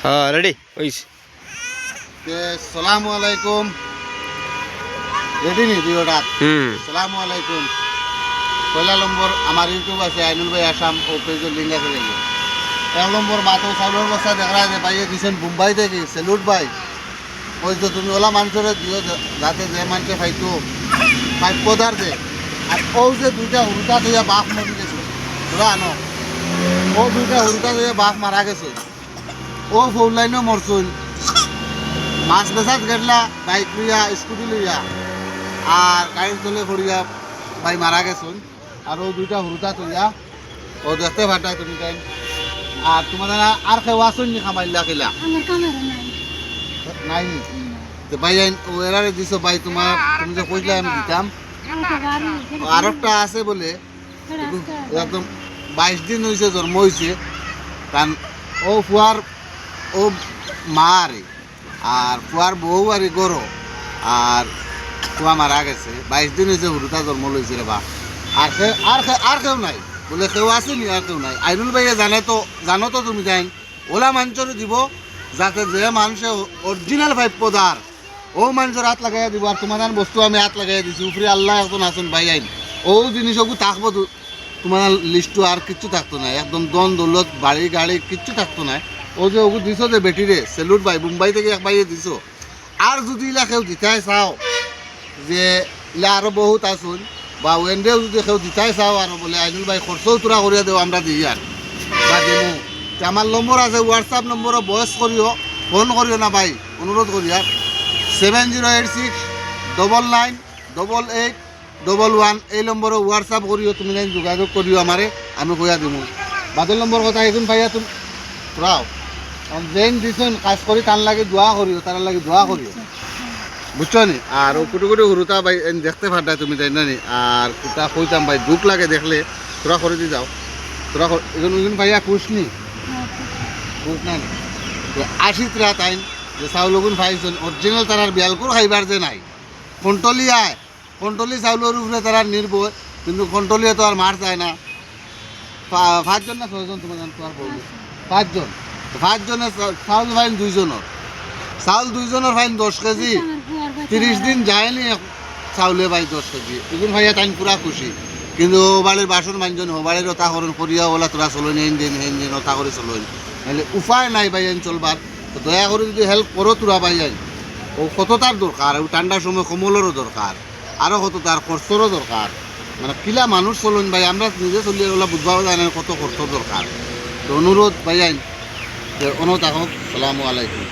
হ্যাঁ রেডি হইস। সালামু আলাইকুম। রেডি নি দুইটা? সালামু আলাইকুম। পয়লা নম্বর আমার ইউটিউব আছে আইনুল ভাই আসাম ও পেজের লিঙ্ক আছে দেখি। 1 নম্বর মাতো চাউলের বস্তা দেখা যায় পাইয়ে দিচ্ছেন মুম্বাই থেকে। সেলুট ভাই, ওই তো তুমি ওলা মানুষের দিও যাতে যে মানুষে খাইতো পাইপদার দে। আর ও যে দুইটা হুরুতা থইয়া বাঘ মরি গেছে তোরা আনো, ও দুইটা হুরুতা থইয়া বাঘ মারা গেছে। ও ফোর লাইনও মরছুন মাছ বেচাত গেটলা বাইক লইয়া স্কুটি লইয়া আর গাড়ির তলে ভরিয়া ভাই মারা গেছুন। আর ও দুইটা হুরুতা থইয়া ও দেখতে পাঠায় তুমি তাই। আর তোমার আর কেউ আসুন নি খামাইলা খেলা নাই নি ভাই ও এরারে দিছ ভাই। তোমার তুমি যে কইলা আমি দিতাম আর একটা আছে বলে একদম 22 দিন হয়েছে জন্ম হয়েছে। কারণ ও ফুয়ার ও মা আরে আর ফুয়ার বউ আরে গরো আর ফুয়া মারা গেছে। 22 দিন হয়েছে হুরুতা জন্ম লইছে রে বা। আর কেউ নাই বলে কেউ আসেনি, আর কেউ নাই। আইনুল ভাইয়া জানো তো তুমি জান ওলা মানুষের দিব যাতে যে মানুষের অরিজিনাল ভাইপদার ও মানুষের হাত লাগাইয়া দিব। আর তোমার বস্তু আমি হাত লাগাইয়া দিছি উপরে আল্লাহ এখন আসুন ভাই আইন ও জিনিসও থাকবো তোমার লিস্টু আর কিচ্ছু থাকতো না। একদম দন দৌলত বাড়ি গাড়ি কিচ্ছু থাকতো না। ও যে ওগু দিছ যে বেটিরে সেলুট ভাই, মুম্বাই থেকে এক ভাইয়ে দিছ। আর যদি ইলা কেউ দিতাই চাও যে ইলা আরো বহুত আসুন বা ওয়েন্ডেও যদি কেউ দিতাই চাও আর বলে আইনুল ভাই খরচও তোরা করিয়া দেও আমরা দিই আর বা দেবো। আমার নম্বর আছে হোয়াটসঅ্যাপ নম্বরও বয়স করিও ফোন করিও না ভাই, অনুরোধ করিয়া 7086998811 এই নম্বরে হোয়াটসঅ্যাপ করিও তুমি যাই যোগাযোগ করিও আমারে, আমি কইয়া দিব। বাদল নম্বর কথা এখন ভাইয়া তুমি তোরাও যেন দিছেন কাজ করি তার লাগে দোয়া করিও, তার লাগে দোয়া করিও বুঝছো নি। আর ও কুটু কুটু হুরুতা ভাই দেখতে পাঠায় তুমি তাই না নি। আর কুটা কইতাম ভাই দুঃখ লাগে দেখলে তোরা করে দি যাও। তোরা এখন ভাইয়া খুশ নি খুশ না 80 টাকা তাইন যে চাউলগুন পাইছেন অরিজিনাল তারার বিয়ালকুর খাইবার যে নাই। কন্ট্রোলি আয় কন্ট্রোলি চাউলের উপরে তারা নির্ভর, কিন্তু কন্ট্রোলিয়ে তো আর মার যায় না। 5জন না 6জন তোমার তোমার বলবো 5জন। 5জনের চাউল ফাইন 2জনের চাউল 2জনের ফাইন 10 কেজি 30 দিন যায়নি চাউলে ভাই 10 কেজি। এখন ভাইয়া তাই পুরা খুশি। কিন্তু ও বাড়ির বাসন মানজন ও বাড়ির ওটা করেন করিয়া ওলা তোরা চলেন হেন দিন ওটা করে চলেন, নাহলে উপায় নাই ভাই চলবার। তো দয়া করে যদি হেল্প করো তোরা ভাই ও কত তার দরকার, ও ঠান্ডার সময় কমলেরও দরকার, আরও কত তার খরচরও দরকার। মানে কিলা মানুষ চলুন ভাই, আমরা নিজে চলিয়ে ওলা বুঝবাও যায় না কত খরচর দরকার। তো অনুরোধ ভাই যে অনুরোধ থাকুক। সালামু আলাইকুম।